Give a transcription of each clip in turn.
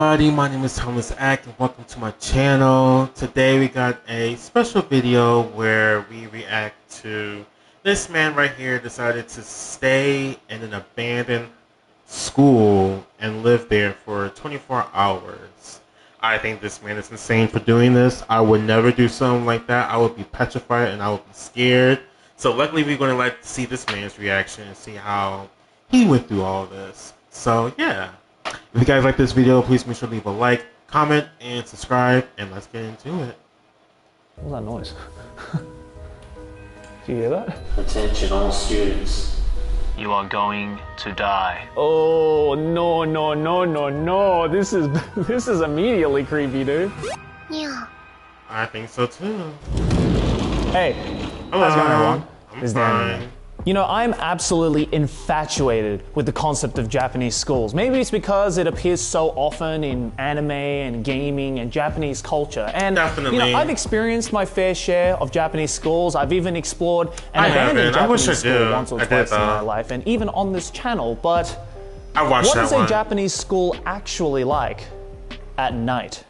Everybody, my name is TimelessAct and welcome to my channel. Today we got a special video where we react to this man right here decided to stay in an abandoned school and live there for 24 hours. I think this man is insane for doing this. I would never do something like that. I would be petrified and I would be scared. So luckily we're going to see this man's reaction and see how he went through all this. So yeah. If you guys like this video, please make sure to leave a like, comment, and subscribe, and let's get into it. What was that noise? Do you hear that? Attention all students. You are going to die. Oh, no. This is immediately creepy, dude. Yeah. I think so too. Hey. Hello. How's it going, everyone? I'm fine. You know, I'm absolutely infatuated with the concept of Japanese schools. Maybe it's because it appears so often in anime and gaming and Japanese culture. And definitely. You know, I've experienced my fair share of Japanese schools. I've even explored an abandoned Japanese school once or twice in my life, and even on this channel. But what is a Japanese school actually like at night?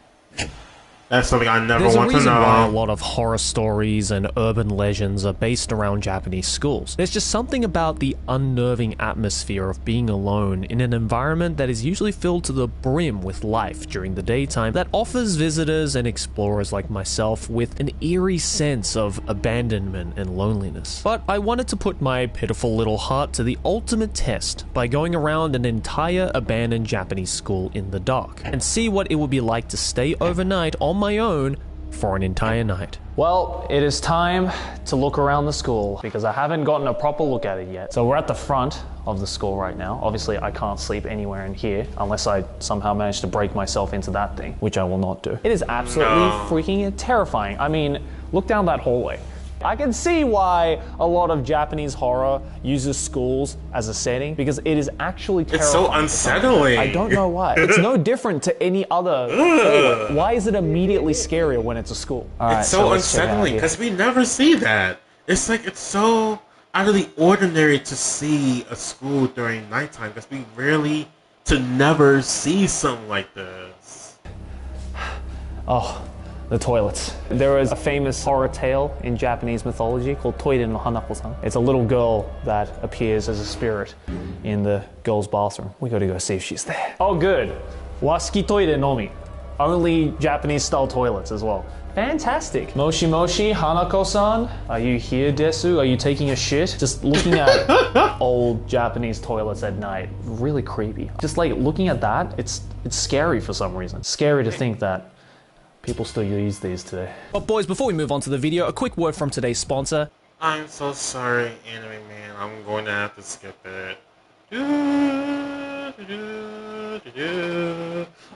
That's something I never want to know. There's a reason why a lot of horror stories and urban legends are based around Japanese schools. There's just something about the unnerving atmosphere of being alone in an environment that is usually filled to the brim with life during the daytime that offers visitors and explorers like myself with an eerie sense of abandonment and loneliness. But I wanted to put my pitiful little heart to the ultimate test by going around an entire abandoned Japanese school in the dark and see what it would be like to stay overnight on my own for an entire night. Well, it is time to look around the school because I haven't gotten a proper look at it yet. So we're at the front of the school right now. Obviously, I can't sleep anywhere in here unless I somehow manage to break myself into that thing, which I will not do. It is absolutely freaking terrifying. I mean, look down that hallway. I can see why a lot of Japanese horror uses schools as a setting because it is actually terrifying. It's so unsettling. I don't know why. It's no different to any other hallway. Why is it immediately scarier when it's a school? It's so unsettling because we never see that. It's like it's so out of the ordinary to see a school during nighttime because we rarely to never see something like this. Oh. The toilets. There is a famous horror tale in Japanese mythology called Toire no Hanako-san. It's a little girl that appears as a spirit in the girl's bathroom. We gotta go see if she's there. Oh good. Wasuki toire nomi. Only Japanese style toilets as well. Fantastic. Moshi Moshi, Hanako-san. Are you here, Desu? Are you taking a shit? Just looking at old Japanese toilets at night. Really creepy. Just like looking at that, it's scary for some reason. Scary to think that people still use these today. But boys, before we move on to the video, a quick word from today's sponsor. I'm so sorry, Anime Man. I'm going to have to skip it.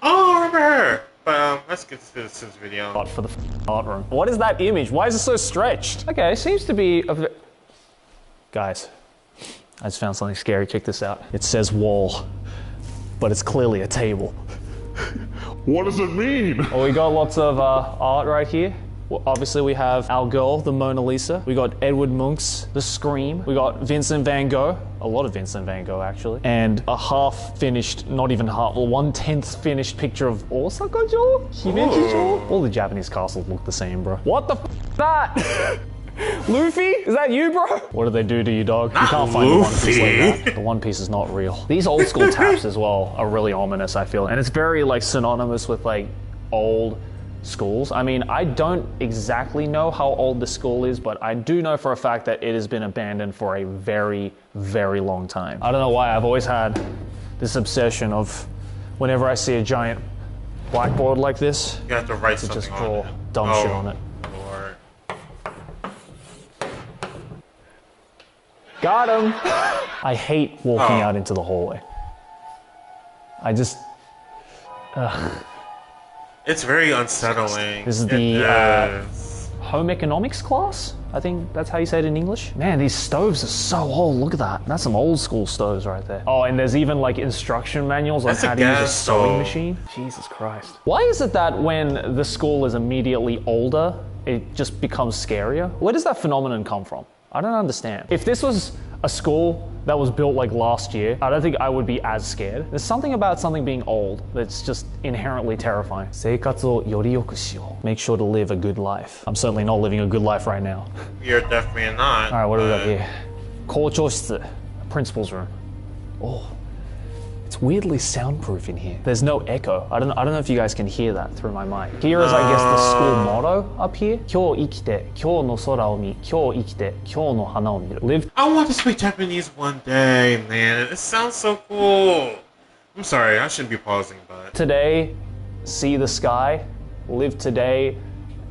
Oh, remember! But let's get to this video. But for the art room. What is that image? Why is it so stretched? Okay, it seems to be a... Guys, I just found something scary. Check this out. It says wall, but it's clearly a table. What does it mean? Well, we got lots of art right here. Well, obviously, we have our girl, the Mona Lisa. We got Edward Munch's The Scream. We got Vincent van Gogh. A lot of Vincent van Gogh, actually. And a half-finished, not even half, well, 1/10 finished picture of Osaka-jo? Himeji-jo? All the Japanese castles look the same, bro. What the f*** is that? Luffy? Is that you, bro? What did they do to you, dog? You can't find the One Piece like that. The One Piece is not real. These old school taps as well are really ominous, I feel. And it's very like synonymous with like old schools. I mean, I don't exactly know how old the school is, but I do know for a fact that it has been abandoned for a very, very long time. I don't know why I've always had this obsession of whenever I see a giant blackboard like this, you have to write something just draw on it. dumb shit on it. Got him! I hate walking out into the hallway. I just... It's very unsettling. This is the home economics class? I think that's how you say it in English. Man, these stoves are so old. Look at that. That's some old school stoves right there. Oh, and there's even like instruction manuals on how to use a sewing machine. Jesus Christ. Why is it that when the school is immediately older, it just becomes scarier? Where does that phenomenon come from? I don't understand. If this was a school that was built like last year, I don't think I would be as scared. There's something about something being old that's just inherently terrifying. 生活をより良くしよう. Make sure to live a good life. I'm certainly not living a good life right now. You're definitely not. All right, what do we got here? 校長室, principal's room. Oh, it's weirdly soundproof in here. There's no echo. I don't know if you guys can hear that through my mic. Here is, I guess, the school motto up here. 今日生きて、今日の空を見、今日生きて、今日の花を見る. Live. I want to speak Japanese one day, man. It sounds so cool. I'm sorry, I shouldn't be pausing, but Today, see the sky. Live today,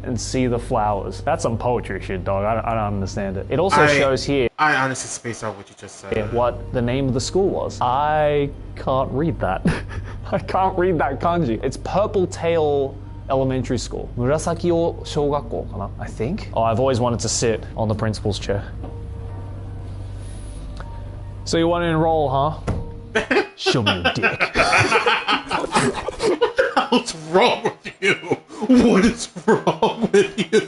and see the flowers. That's some poetry shit, dog. I don't understand it. It also shows here I honestly spaced out what you just said. what the name of the school was. I can't read that. I can't read that kanji. It's Purple Tail Elementary School. Murasaki-o Shogakko, kana, I think. Oh, I've always wanted to sit on the principal's chair. So you want to enroll, huh? Show me your dick. What's wrong with you? What is wrong with you?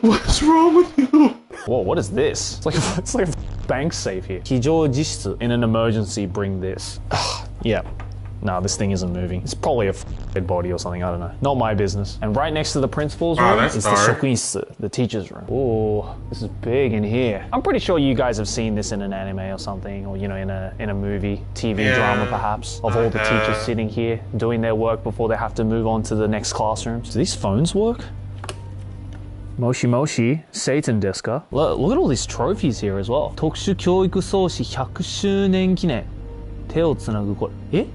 What's wrong with you? Whoa, what is this? It's like a bank safe here. 非常時室. In an emergency, bring this. Yeah. No, this thing isn't moving. It's probably a dead body or something, I don't know. Not my business. And right next to the principal's room that's is the dark. shokuinsu, the teacher's room. Oh, this is big in here. I'm pretty sure you guys have seen this in an anime or something, or in a movie, TV drama perhaps, of all the teachers sitting here doing their work before they have to move on to the next classrooms. Do these phones work? Moshi Moshi, Satan desu ka? Look at all these trophies here as well. 特殊教育創始100周年記念.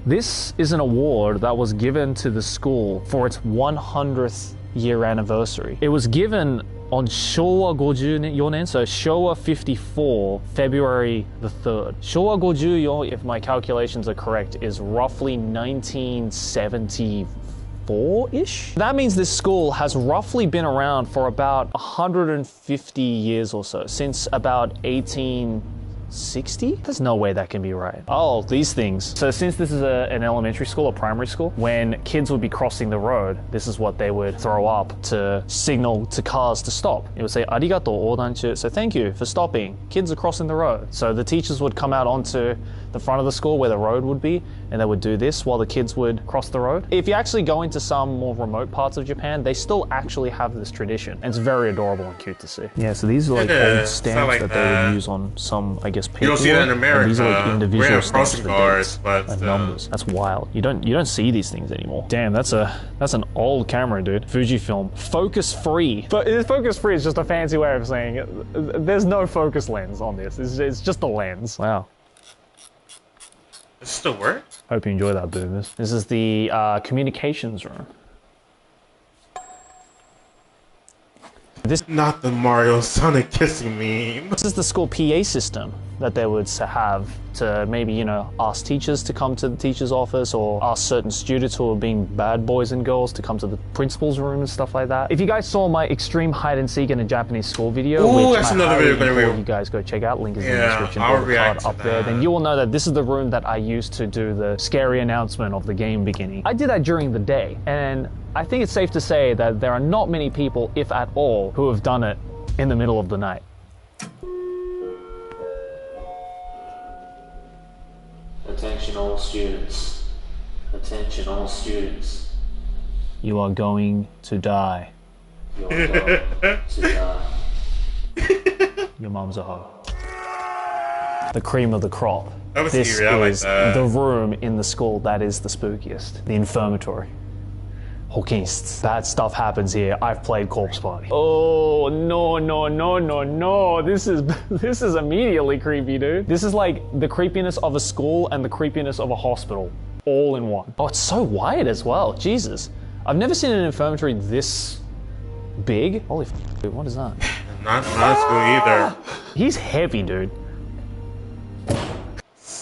This is an award that was given to the school for its 100th year anniversary. It was given on Showa 54, so Showa 54, February the 3rd. Showa 54, if my calculations are correct, is roughly 1974-ish? That means this school has roughly been around for about 150 years or so, since about 1860? There's no way that can be right. Oh, these things. So since this is an elementary school or primary school, when kids would be crossing the road, this is what they would throw up to signal to cars to stop. It would say, arigato odanchu, so thank you for stopping. Kids are crossing the road. So the teachers would come out onto the front of the school where the road would be, and they would do this while the kids would cross the road. If you actually go into some more remote parts of Japan, they still actually have this tradition, and it's very adorable and cute to see. Yeah, so these are like old stamps like that they would use on some, I guess, paperwork. You don't see that in America. These are like individual We have stamps crossing for guards, dates but and numbers. That's wild. You don't see these things anymore. Damn, that's an old camera, dude. Fujifilm, focus free. But focus free is just a fancy way of saying there's no focus lens on this. It's just a lens. Wow. Does it still work? Hope you enjoy that, boomers. This is the communications room. Not the Mario Sonic kissing meme. This is the school PA system that they would have to maybe, ask teachers to come to the teacher's office, or ask certain students who are being bad boys and girls to come to the principal's room and stuff like that. If you guys saw my extreme hide and seek in a Japanese school video, which that's I another highly video implore you guys go check out, link is in the description, I'll or the react card to up there, that. then you will know that this is the room that I used to do the scary announcement of the game beginning. I did that during the day, and I think it's safe to say that there are not many people, if at all, who have done it in the middle of the night. Attention all students. Attention all students. You are going to die. You are going to die. Your mom's a hoe. The cream of the crop. That was This eerie, I like is that. the room in the school that is the spookiest. The infirmatory. Hokinst. Bad stuff happens here. I've played Corpse Party. Oh, no. This is immediately creepy, dude. This is like the creepiness of a school and the creepiness of a hospital all in one. Oh, it's so wide as well. Jesus. I've never seen an infirmary this big. Holy dude, what is that? Not school either. He's heavy, dude.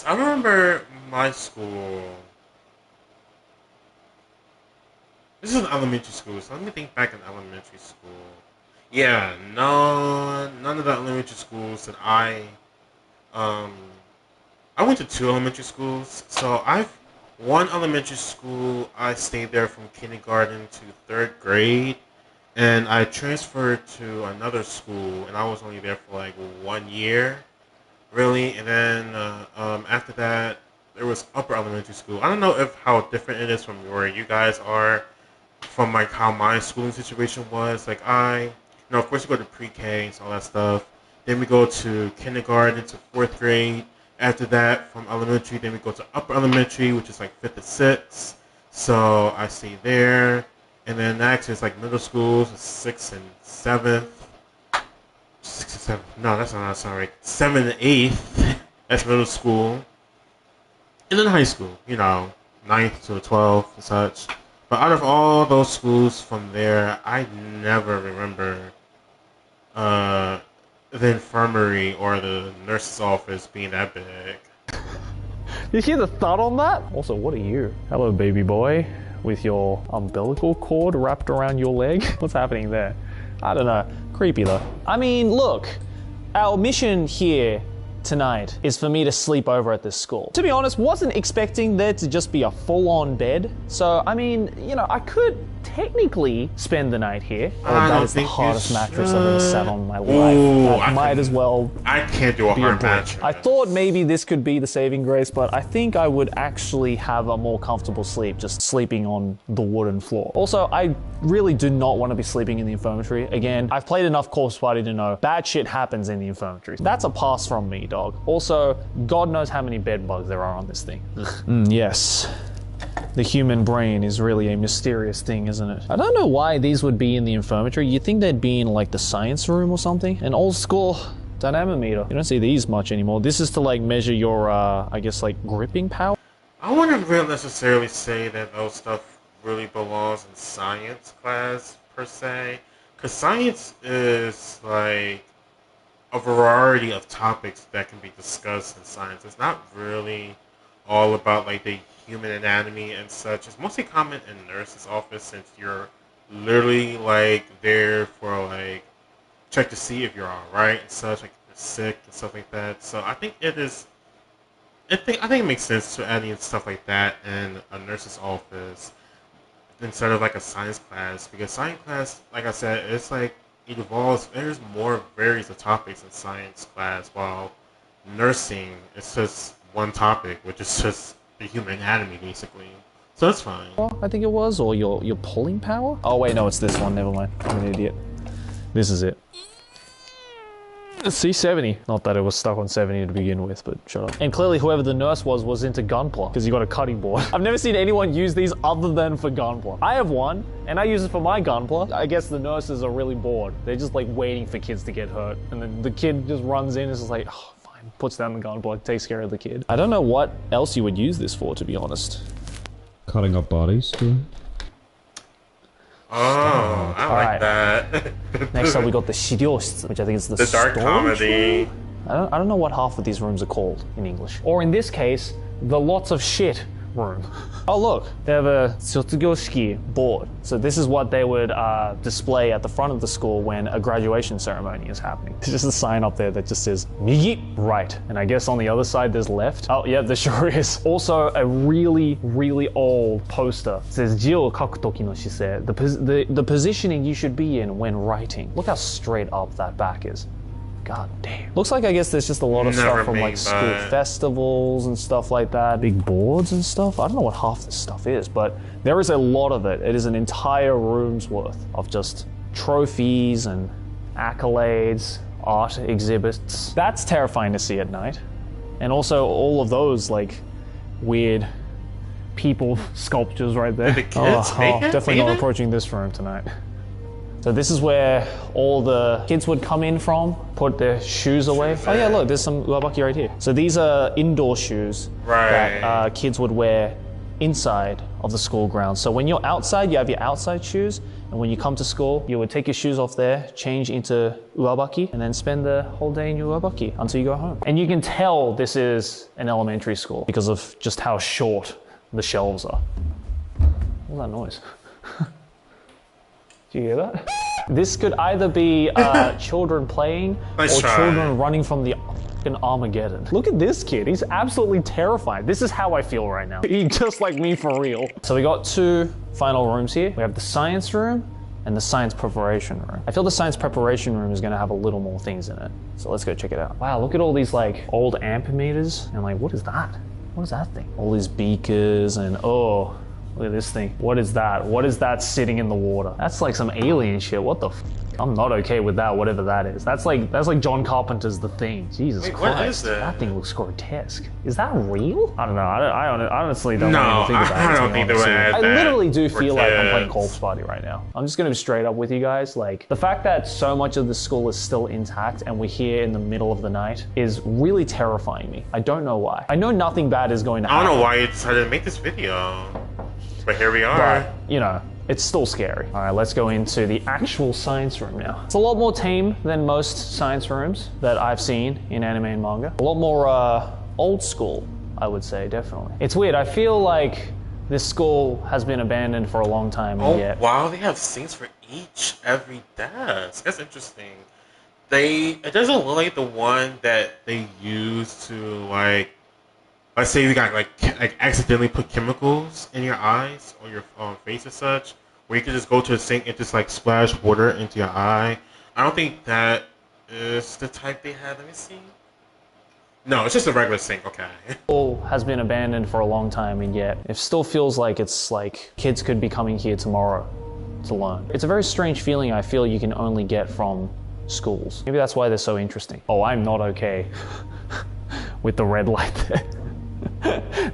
I remember my school. This is an elementary school, so let me think back in elementary school. Yeah, no, none of the elementary schools that I went to 2 elementary schools. So one elementary school, I stayed there from kindergarten to 3rd grade. and I transferred to another school, and I was only there for like 1 year, really. And then after that, there was upper elementary school. I don't know if how different it is from where you guys are, from like how my schooling situation was. Like of course, you go to pre-K and all that stuff. Then we go to kindergarten to fourth grade. After that, from elementary, then we go to upper elementary, which is like fifth to sixth. So I stay there. And then next is like middle school, so sixth and seventh. Sixth and seventh. No, that's not sorry. Seventh and eighth. That's middle school. And then high school, ninth to 12th and such. But out of all those schools from there, I never remember the infirmary or the nurse's office being that big. You hear the thud on that? Also, what are you? Hello, baby boy, with your umbilical cord wrapped around your leg. What's happening there? I don't know. Creepy though. I mean, look, our mission here tonight is for me to sleep over at this school. To be honest, wasn't expecting there to just be a full-on bed. So, I mean, I could technically spend the night here. That is the hardest mattress I've ever sat on in my life. Ooh, that might as well. I can't do a hard mattress. I thought maybe this could be the saving grace, but I think I would actually have a more comfortable sleep just sleeping on the wooden floor. Also, I really do not want to be sleeping in the infirmary. Again, I've played enough Corpse Party to know bad shit happens in the infirmary. That's a pass from me, dog. Also, God knows how many bed bugs there are on this thing. Yes. The human brain is really a mysterious thing, isn't it? I don't know why these would be in the infirmary. You'd think they'd be in like the science room or something. An old school dynamometer. You don't see these much anymore. This is to like measure your, I guess like gripping power. I wouldn't really necessarily say that those stuff really belongs in science class per se. Because science is like a variety of topics that can be discussed in science. It's not really all about like the human anatomy and such. It's mostly common in nurse's office since you're literally like there for like check to see if you're alright and such, like if you're sick and stuff like that. So I think it is I think it makes sense to add in stuff like that in a nurse's office instead of like a science class, because science class, like I said, it's like it evolves. There's more varieties of topics in science class, while nursing it's just one topic, which is just the human anatomy, basically. So that's fine. I think it was, or your pulling power? Oh wait, no, it's this one. Never mind. I'm an idiot. This is it. C70. Not that it was stuck on 70 to begin with, but shut up. And clearly whoever the nurse was into gunpla, because you got a cutting board. I've never seen anyone use these other than for gunpla. I have one, and I use it for my gunpla. I guess the nurses are really bored. They're just like waiting for kids to get hurt. And then the kid just runs in and is just like, oh, fine. Puts down the gunpla, takes care of the kid. I don't know what else you would use this for, to be honest. Cutting up bodies, too. Oh, I like that. Next up, we got the Shiryoshitsu, which I think is the dark comedy. I don't know what half of these rooms are called in English. Or in this case, the lots of shit room. Oh look, they have a Sotsugoshiki board. So this is what they would display at the front of the school when a graduation ceremony is happening. There's just a sign up there that just says Migi, right. And I guess on the other side there's left. Oh yeah, there sure is. Also a really, really old poster. It says Ji-o kaku toki no shisei, the positioning you should be in when writing. Look how straight up that back is. God damn. Looks like I guess there's just a lot of stuff from like school festivals and stuff like that. Big boards and stuff. I don't know what half this stuff is, but there is a lot of it. It is an entire room's worth of just trophies and accolades, art exhibits. That's terrifying to see at night. And also all of those like weird people sculptures right there. The kids definitely not approaching this room tonight. So this is where all the kids would come in from, put their shoes away. Oh yeah, look, there's some uabaki right here. So these are indoor shoes that kids would wear inside of the school grounds. So when you're outside, you have your outside shoes, and when you come to school, you would take your shoes off there, change into uabaki, and then spend the whole day in your uabaki until you go home. And you can tell this is an elementary school because of just how short the shelves are. What's that noise? Do you hear that? This could either be children playing or children running from the fucking Armageddon. Look at this kid. He's absolutely terrified. This is how I feel right now. He's just like me for real. So we got two final rooms here. We have the science room and the science preparation room. I feel the science preparation room is going to have a little more things in it. So let's go check it out. Wow, look at all these like old ampermeters. And like, what is that? What is that thing? All these beakers and oh, look at this thing. What is that? What is that sitting in the water? That's like some alien shit. What the f? I'm not okay with that, whatever that is. That's like John Carpenter's The Thing. Jesus Wait, Christ. what is that? That thing looks grotesque. Is that real? I don't know. I honestly don't No, want to think about it. I don't think they would add I that literally do for feel like I'm playing kids. Corpse Party right now. I'm just going to be straight up with you guys. Like, the fact that so much of the school is still intact and we're here in the middle of the night is really terrifying me. I don't know why. I know nothing bad is going to I happen. don't know why you decided to make this video, but here we are. But, you know, it's still scary. All right, let's go into the actual science room now. It's a lot more tame than most science rooms that I've seen in anime and manga. A lot more old school, I would say, definitely. It's weird. I feel like this school has been abandoned for a long time, and Oh, yet wow, they have sinks for every desk. That's interesting. It doesn't look like the one that they use to, like, let's say you got like accidentally put chemicals in your eyes or your face and such, where you can just go to a sink and just like splash water into your eye. I don't think that is the type they have. Let me see. No, it's just a regular sink. Okay. school has been abandoned for a long time, and yet it still feels like it's like kids could be coming here tomorrow to learn. It's a very strange feeling I feel you can only get from schools. Maybe that's why they're so interesting. Oh, I'm not okay with the red light there.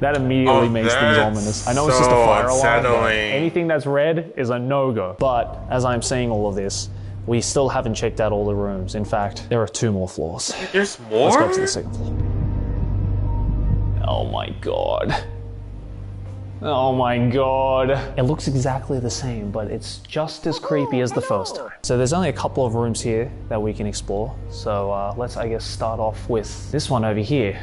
That immediately makes things that's ominous. I know it's just a so fire alarm, but unsettling. anything that's red is a no-go. But as I'm saying all of this, we still haven't checked out all the rooms. In fact, there are 2 more floors. There's more? Let's go up to the 2nd floor. Oh my god. Oh my god. It looks exactly the same, but it's just as creepy as the first time. So there's only a couple of rooms here that we can explore. So let's, I guess, start off with this one over here.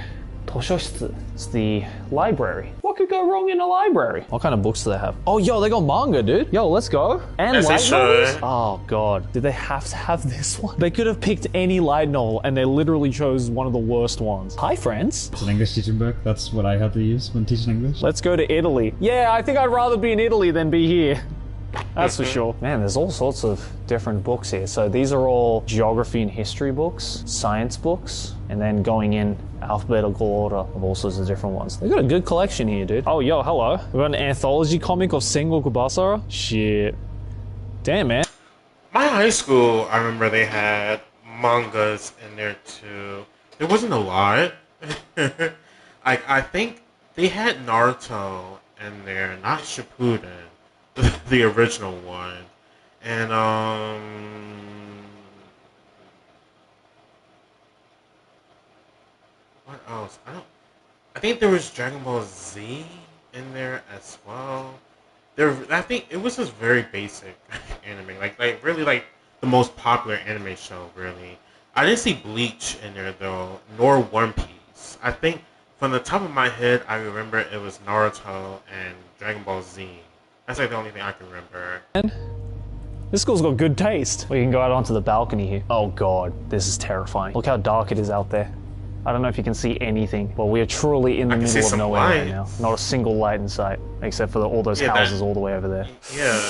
図書室. It's the library. What could go wrong in a library? What kind of books do they have? Oh, yo, they got manga, dude. Yo, let's go. And Yes, they light novels? should. Oh, God. Did they have to have this one? They could have picked any light novel, and they literally chose one of the worst ones. Hi, friends. It's an English teaching book. That's what I had to use when teaching English. Let's go to Italy. Yeah, I think I'd rather be in Italy than be here. That's for sure. Man, there's all sorts of different books here. So these are all geography and history books, science books, and then going in alphabetical order of all sorts of different ones. They've got a good collection here, dude. Oh, yo, hello. We've got an anthology comic of Sengoku Basara. Shit. Damn, man. My high school, I remember they had mangas in there too. There wasn't a lot. I think they had Naruto in there, not Shippuden, the original one, and what else? I think there was Dragon Ball Z in there as well. I think it was just very basic anime, like really like the most popular anime show. Really, I didn't see Bleach in there though, nor One Piece. I think from the top of my head, I remember it was Naruto and Dragon Ball Z. That's like the only thing I can remember. This school's got good taste. We can go out onto the balcony here. Oh god, this is terrifying. Look how dark it is out there. I don't know if you can see anything, but we are truly in the can see middle of some nowhere right lights. now. Not a single light in sight, except for all those houses all the way over there. Yeah.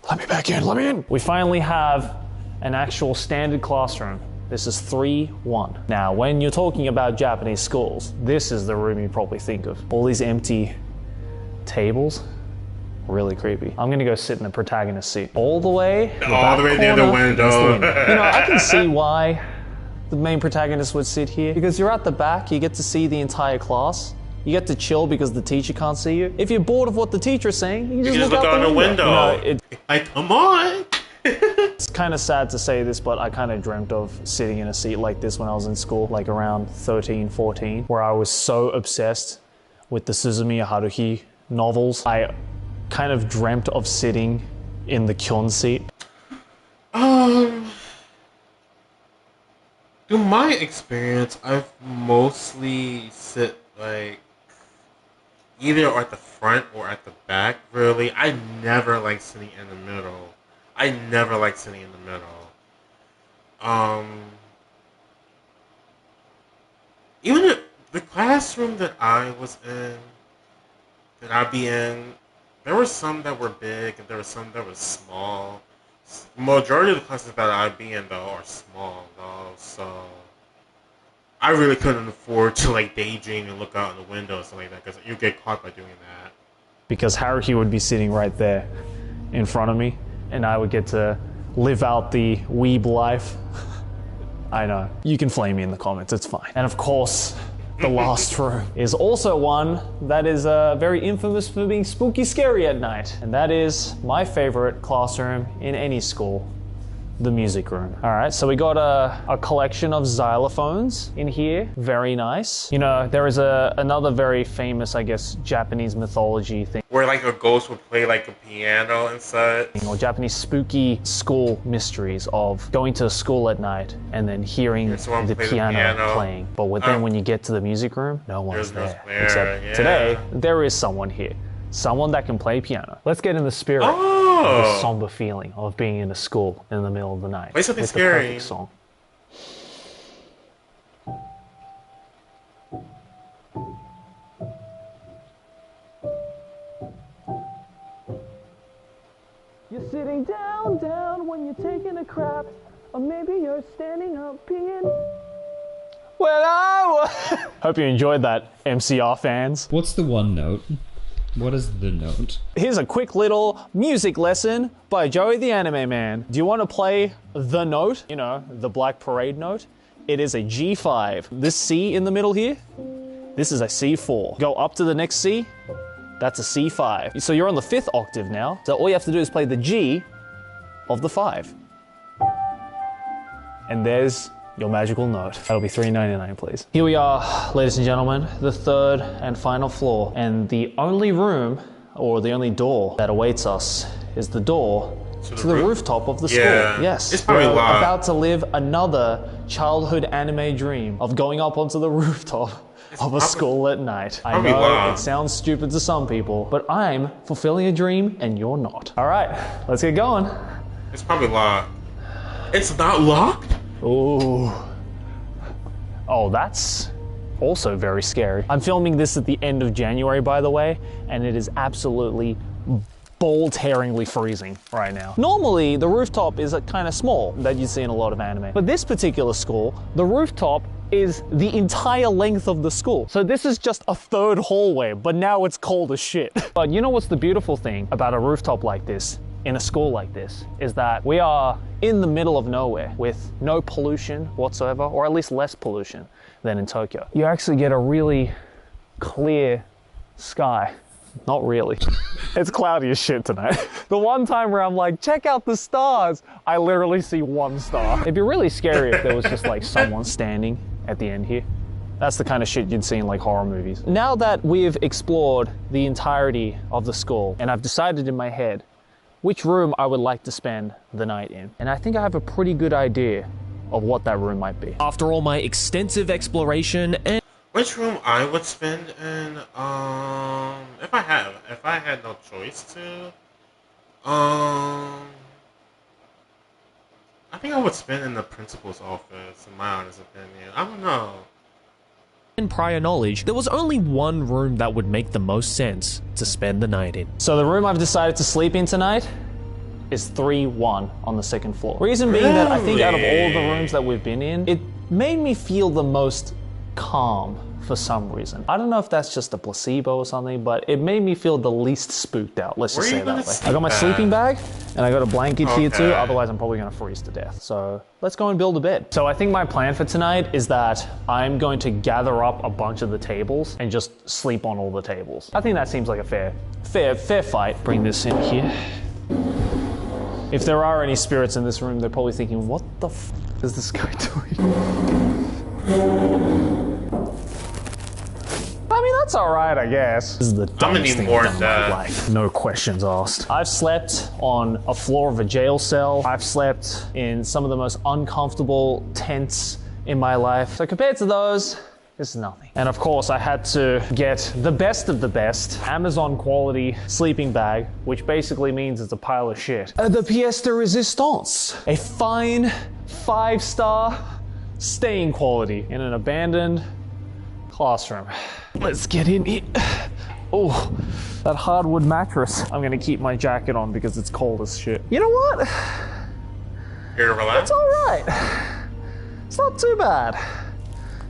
Let me back in, let me in. We finally have an actual standard classroom. This is 3-1. Now, when you're talking about Japanese schools, this is the room you probably think of. All these empty tables. Really creepy. I'm gonna go sit in the protagonist seat. All the way All the way near the corner window. is the window. You know, I can see why the main protagonist would sit here. Because you're at the back, you get to see the entire class. You get to chill because the teacher can't see you. If you're bored of what the teacher is saying, you can just look out the window. You know, Like, come on. it's kind of sad to say this, but I kind of dreamt of sitting in a seat like this when I was in school, like around 13, 14, where I was so obsessed with the Suzumiya Haruhi novels. I kind of dreamt of sitting in the Kyun seat. Through my experience, I've mostly sit like either at the front or at the back. Really, I never like sitting in the middle. I never like sitting in the middle. Even the classroom that I was in, that I'd be in, there were some that were big and there were some that were small. majority of the classes that I be in though are small though, so I really couldn't afford to like daydream and look out in the window or something like that because you get caught by doing that. Because Haruki would be sitting right there in front of me, and I would get to live out the weeb life. I know. You can flame me in the comments, it's fine. And of course, the last room is also one that is very infamous for being spooky scary at night. And that is my favorite classroom in any school, the music room. All right, so we got a collection of xylophones in here. Very nice. You know, there is another very famous, I guess, Japanese mythology thing. Where like a ghost would play like a piano and such. Or Japanese spooky school mysteries of going to a school at night and then hearing the piano playing. But then when you get to the music room, no one's there. Except today, there is someone here. Someone that can play piano. Let's get in the spirit of the somber feeling of being in a school in the middle of the night. Play something with scary. The perfect song. You're sitting down when you're taking a crap, or maybe you're standing up peeing. Well, hope you enjoyed that, MCR fans. What's the one note? What is the note? Here's a quick little music lesson by Joey the Anime Man. Do you want to play the note? You know, the Black Parade note? It is a G5. This C in the middle here, this is a C4. Go up to the next C, that's a C5. So you're on the 5th octave now. So all you have to do is play the G of the 5. And there's your magical note. That'll be $3.99, please. Here we are, ladies and gentlemen, the 3rd and final floor. And the only room, or the only door that awaits us is the door to the rooftop of the school. Yes, it's probably we're locked. about to live another childhood anime dream of going up onto the rooftop of a school at night. I know it sounds stupid to some people, but I'm fulfilling a dream and you're not. All right, let's get going. It's probably locked. It's not locked? Ooh. Oh, that's also very scary. I'm filming this at the end of January, by the way, and it is absolutely ball-tearingly freezing right now. Normally, the rooftop is kind of small that you see in a lot of anime. But this particular school, the rooftop is the entire length of the school. So this is just a 3rd hallway, but now it's cold as shit. But you know what's the beautiful thing about a rooftop like this? In a school like this, is that we are in the middle of nowhere with no pollution whatsoever, or at least less pollution than in Tokyo. You actually get a really clear sky. Not really. It's cloudy as shit tonight. The one time where I'm like, check out the stars, I literally see 1 star. It'd be really scary if there was just like someone standing at the end here. That's the kind of shit you'd see in like horror movies. Now that we've explored the entirety of the school, and I've decided in my head which room I would like to spend the night in. And I think I have a pretty good idea of what that room might be. After all my extensive exploration and Which room I would spend in, if I had no choice to, I think I would spend in the principal's office, in my honest opinion. I don't know. in prior knowledge, there was only one room that would make the most sense to spend the night in. So the room I've decided to sleep in tonight is 3-1 on the 2nd floor. Reason being that I think out of all the rooms that we've been in, it made me feel the most calm for some reason. I don't know if that's just a placebo or something, but it made me feel the least spooked out, let's just say it that way. I got my sleeping bag, and I got a blanket here too, otherwise I'm probably gonna freeze to death. So let's go and build a bed. So I think my plan for tonight is that I'm going to gather up a bunch of the tables and just sleep on all the tables. I think that seems like a fair fight. Bring this in here. If there are any spirits in this room, they're probably thinking, what the f is this guy doing? I mean, that's alright, I guess. This is the dumbest thing I've done in my life. No questions asked. I've slept on a floor of a jail cell. I've slept in some of the most uncomfortable tents in my life. So compared to those, this is nothing. And of course, I had to get the best of the best, Amazon quality sleeping bag, which basically means it's a pile of shit. The pièce de résistance. A fine 5-star staying quality in an abandoned classroom. Let's get in here. Oh, that hardwood mattress. I'm gonna keep my jacket on because it's cold as shit. You know what? Here to relax? It's alright. It's not too bad.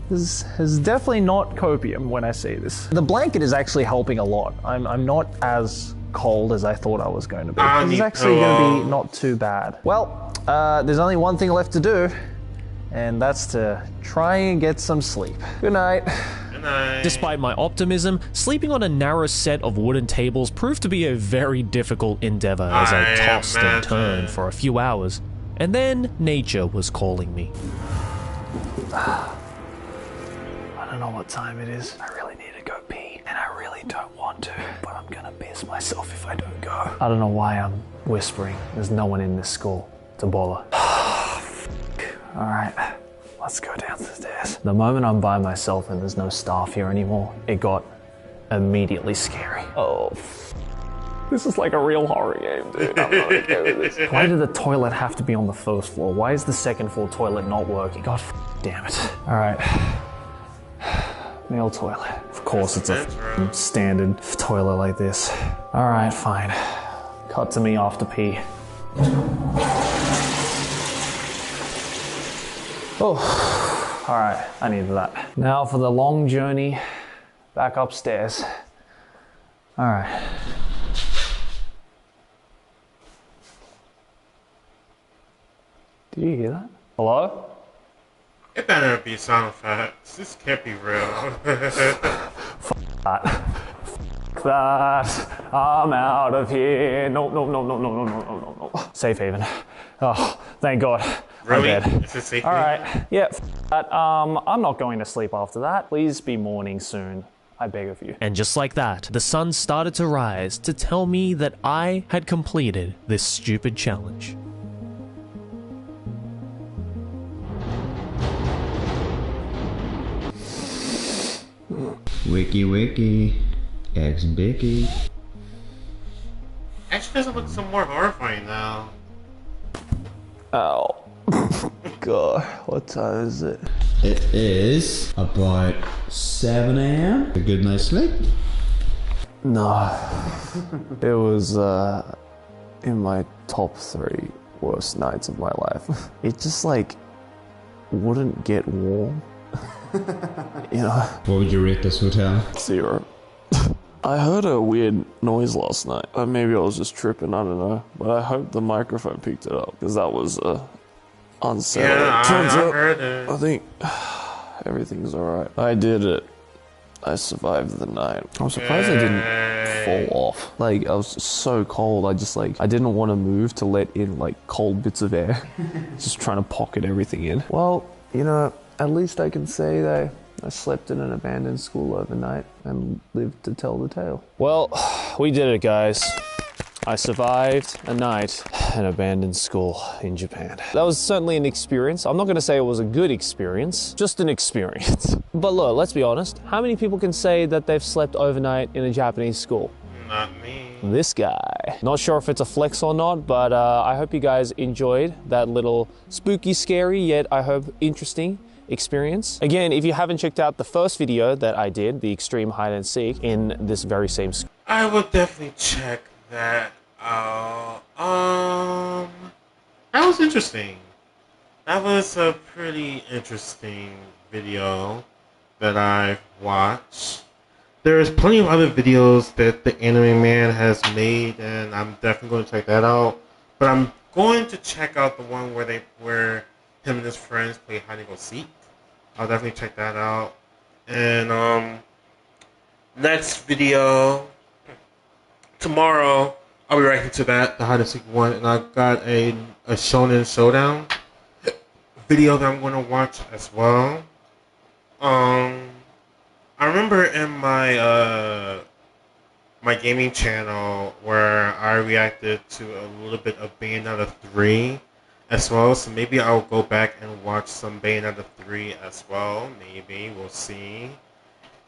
This is definitely not copium when I say this. The blanket is actually helping a lot. I'm not as cold as I thought I was going to be. This is actually going to be not too bad. Well, there's only one thing left to do, and that's to try and get some sleep. Good night. Despite my optimism, sleeping on a narrow set of wooden tables proved to be a very difficult endeavor as I tossed and turned for a few hours, and then nature was calling me. I don't know what time it is. I really need to go pee, and I really don't want to, but I'm gonna piss myself if I don't go. I don't know why I'm whispering. There's no one in this school to bother. Alright, let's go down the stairs. The moment I'm by myself and there's no staff here anymore, it got immediately scary. Oh, this is like a real horror game, dude. I'm not okay with this. Why did the toilet have to be on the first floor? Why is the second floor toilet not working? God damn it. Alright. Male toilet. Of course it's a standard toilet like this. Alright, fine. Cut to me after pee. Oh, alright, I needed that. Now for the long journey back upstairs. Alright. Did you hear that? Hello? It better be sound effects. This can't be real. That. I'm out of here. No. Safe haven. Oh, thank God. Really? I'm dead. Is it safe? All right. Yeah. That. I'm not going to sleep after that. Please be morning soon. I beg of you. And just like that, the sun started to rise to tell me that I had completed this stupid challenge. Wiki, eggs and Bicky. Actually, doesn't look some more horrifying now. Ow. God, what time is it? It is about 7 a.m. A good night's sleep. No. It was in my top 3 worst nights of my life. It just like wouldn't get warm. You know? What would you rate this hotel? 0. I heard a weird noise last night. Maybe I was just tripping, I don't know. But I hope the microphone picked it up, because that was unsettling. Yeah, Turns I out, heard it. I think everything's alright. I did it. I survived the night. I'm surprised I didn't fall off. Like, I was so cold, I didn't want to move to let in, like, cold bits of air. Just trying to pocket everything in. Well, you know, at least I can say that I slept in an abandoned school overnight and lived to tell the tale. Well, we did it, guys. I survived a night in an abandoned school in Japan. That was certainly an experience. I'm not going to say it was a good experience, just an experience. But look, let's be honest. How many people can say that they've slept overnight in a Japanese school? Not me. This guy. Not sure if it's a flex or not, but I hope you guys enjoyed that little spooky, scary, yet I hope interesting experience. Again, if you haven't checked out the first video that I did, the extreme hide and seek in this very same school. I will definitely check that out. That was interesting. That was a pretty interesting video that I've watched. There's plenty of other videos that the Anime Man has made, and I'm definitely going to check that out. But I'm going to check out the one where him and his friends play hide and go seek. I'll definitely check that out. And next video tomorrow, I'll be reacting to that, the hide and seek one, and I've got a Shonen Showdown video that I'm going to watch as well. I remember in my my gaming channel where I reacted to a little bit of Bayonetta 3 as well, so maybe I'll go back and watch some Bayonetta 3 as well. Maybe we'll see.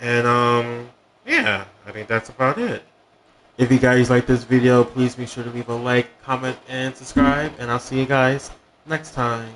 And yeah, I think that's about it. If you guys like this video, please make sure to leave a like, comment, and subscribe, and I'll see you guys next time.